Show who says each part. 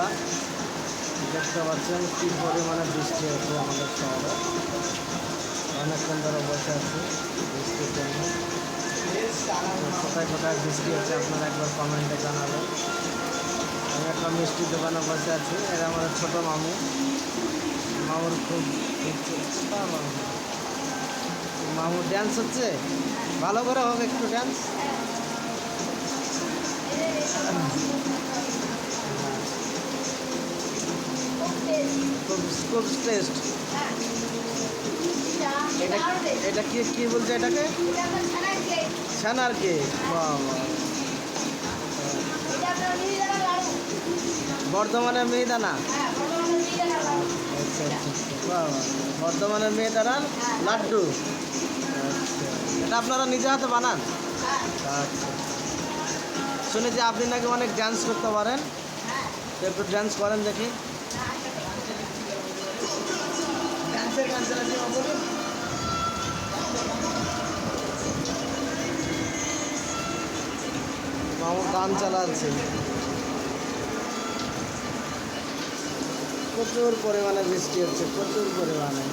Speaker 1: বন্ধুরা, দেখতে পাচ্ছেন কী পরিমাণে বৃষ্টি হচ্ছে আমাদের শহরে। অনেকক্ষণ ধরে বসে আছি বৃষ্টির জন্য। কোথায় কোথায় বৃষ্টি হচ্ছে আপনারা একবার কমেন্টে জানাবেন। আমি একটা মিষ্টির দোকানে বসে আছি। এরা আমাদের ছোটো মামুর খুব মামুর ড্যান্স হচ্ছে, ভালো করে হোক একটু ড্যান্স। খুব টেস্ট। এটা কি বলছে এটাকে? ছানার কেক। বর্ধমানের মিহিদানা। আচ্ছা আচ্ছা, বর্ধমানের মিহিদানার লাড্ডু। আচ্ছা, এটা আপনারা নিজে হাতে বানান? আচ্ছা, শুনেছি আপনি নাকি অনেক ডান্স করতে পারেন, একটু ডান্স করেন দেখি। মামু গান চালাচ্ছে। প্রচুর পরিমাণে বৃষ্টি হচ্ছে, প্রচুর পরিমাণে।